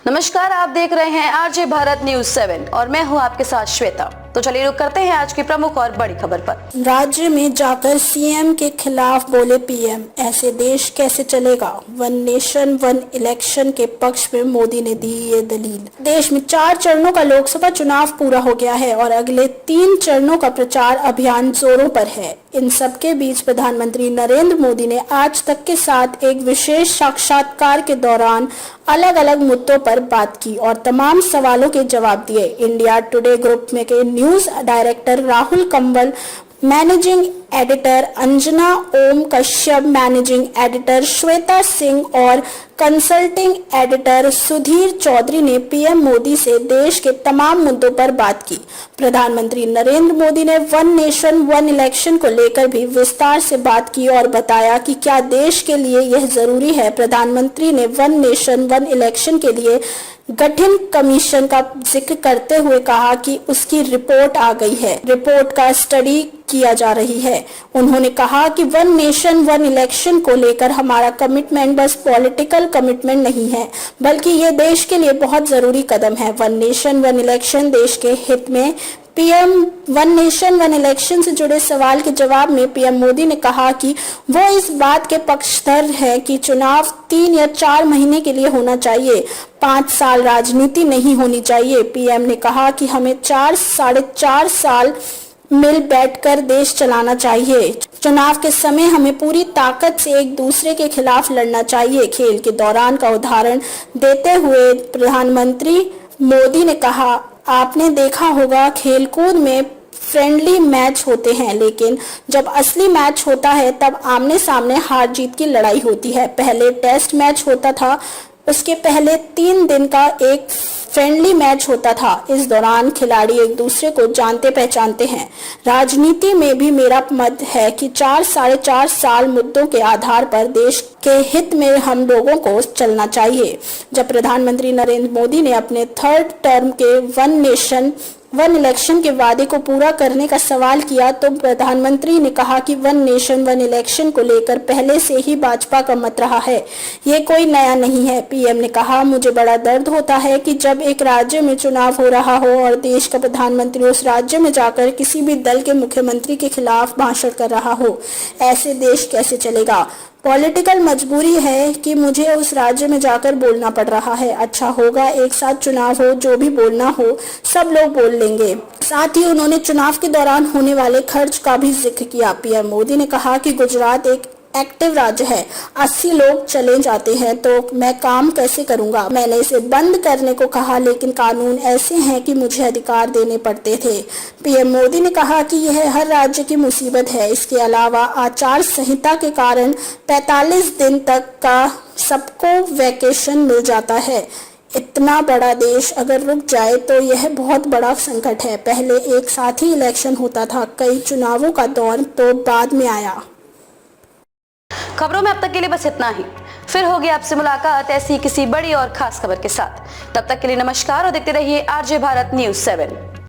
नमस्कार, आप देख रहे हैं आरजे भारत न्यूज 7 और मैं हूं आपके साथ श्वेता। तो चलिए रुक करते हैं आज की प्रमुख और बड़ी खबर पर। राज्य में जाकर सीएम के खिलाफ बोले पीएम, ऐसे देश कैसे चलेगा। वन नेशन वन इलेक्शन के पक्ष में मोदी ने दी ये दलील। देश में 4 चरणों का लोकसभा चुनाव पूरा हो गया है और अगले 3 चरणों का प्रचार अभियान जोरों पर है। इन सब के बीच प्रधानमंत्री नरेंद्र मोदी ने आज तक के साथ एक विशेष साक्षात्कार के दौरान अलग अलग मुद्दों पर बात की और तमाम सवालों के जवाब दिए। इंडिया टुडे ग्रुप में के news director Rahul Kanwal, managing editor Anjana Om Kashyap, managing editor Shweta Singh और कंसल्टिंग एडिटर सुधीर चौधरी ने पीएम मोदी से देश के तमाम मुद्दों पर बात की। प्रधानमंत्री नरेंद्र मोदी ने वन नेशन वन इलेक्शन को लेकर भी विस्तार से बात की और बताया कि क्या देश के लिए यह जरूरी है। प्रधानमंत्री ने वन नेशन वन इलेक्शन के लिए गठन कमीशन का जिक्र करते हुए कहा कि उसकी रिपोर्ट आ गई है, रिपोर्ट का स्टडी किया जा रही है। उन्होंने कहा कि वन नेशन वन इलेक्शन को लेकर हमारा कमिटमेंट बस पॉलिटिकल कमिटमेंट नहीं है, बल्कि ये देश के लिए बहुत जरूरी कदम है। वन नेशन वन इलेक्शन देश के हित में। PM one nation one election से जुड़े सवाल के जवाब में पीएम मोदी ने कहा कि वो इस बात के पक्षधर है कि चुनाव 3 या 4 महीने के लिए होना चाहिए, 5 साल राजनीति नहीं होनी चाहिए। पीएम ने कहा कि हमें 4-4.5 साल मिल बैठकर देश चलाना चाहिए। चुनाव के समय हमें पूरी ताकत से एक दूसरे के खिलाफ लड़ना चाहिए। खेल के दौरान का उदाहरण देते हुए प्रधानमंत्री मोदी ने कहा, आपने देखा होगा खेलकूद में फ्रेंडली मैच होते हैं, लेकिन जब असली मैच होता है तब आमने सामने हार जीत की लड़ाई होती है। पहले टेस्ट मैच होता था, उसके पहले 3 दिन का एक फ्रेंडली मैच होता था। इस दौरान खिलाड़ी एक दूसरे को जानते पहचानते हैं। राजनीति में भी मेरा मत है कि 4-4.5 साल मुद्दों के आधार पर देश के हित में हम लोगों को चलना चाहिए। जब प्रधानमंत्री नरेंद्र मोदी ने अपने 3rd टर्म के वन नेशन वन इलेक्शन के वादे को पूरा करने का सवाल किया तो प्रधानमंत्री ने कहा कि वन नेशन वन इलेक्शन को लेकर पहले से ही भाजपा का मत रहा है, ये कोई नया नहीं है। पीएम ने कहा, मुझे बड़ा दर्द होता है कि जब एक राज्य में चुनाव हो रहा हो और देश का प्रधानमंत्री उस राज्य में जाकर किसी भी दल के मुख्यमंत्री के खिलाफ भाषण कर रहा हो। ऐसे देश कैसे चलेगा। पॉलिटिकल मजबूरी है कि मुझे उस राज्य में जाकर बोलना पड़ रहा है। अच्छा होगा एक साथ चुनाव हो, जो भी बोलना हो सब लोग बोल लेंगे। साथ ही उन्होंने चुनाव के दौरान होने वाले खर्च का भी जिक्र किया। पीएम मोदी ने कहा कि गुजरात एक एक्टिव राज्य है, 80 लोग चले जाते हैं तो मैं काम कैसे करूंगा। मैंने इसे बंद करने को कहा, लेकिन कानून ऐसे हैं कि मुझे अधिकार देने पड़ते थे। पीएम मोदी ने कहा कि यह हर राज्य की मुसीबत है। इसके अलावा आचार संहिता के कारण 45 दिन तक का सबको वैकेशन मिल जाता है। इतना बड़ा देश अगर रुक जाए तो यह बहुत बड़ा संकट है। पहले एक साथ ही इलेक्शन होता था, कई चुनावों का दौर तो बाद में आया। खबरों में अब तक के लिए बस इतना ही। फिर होगी आपसे मुलाकात ऐसी किसी बड़ी और खास खबर के साथ। तब तक के लिए नमस्कार और देखते रहिए आरजे भारत न्यूज 7।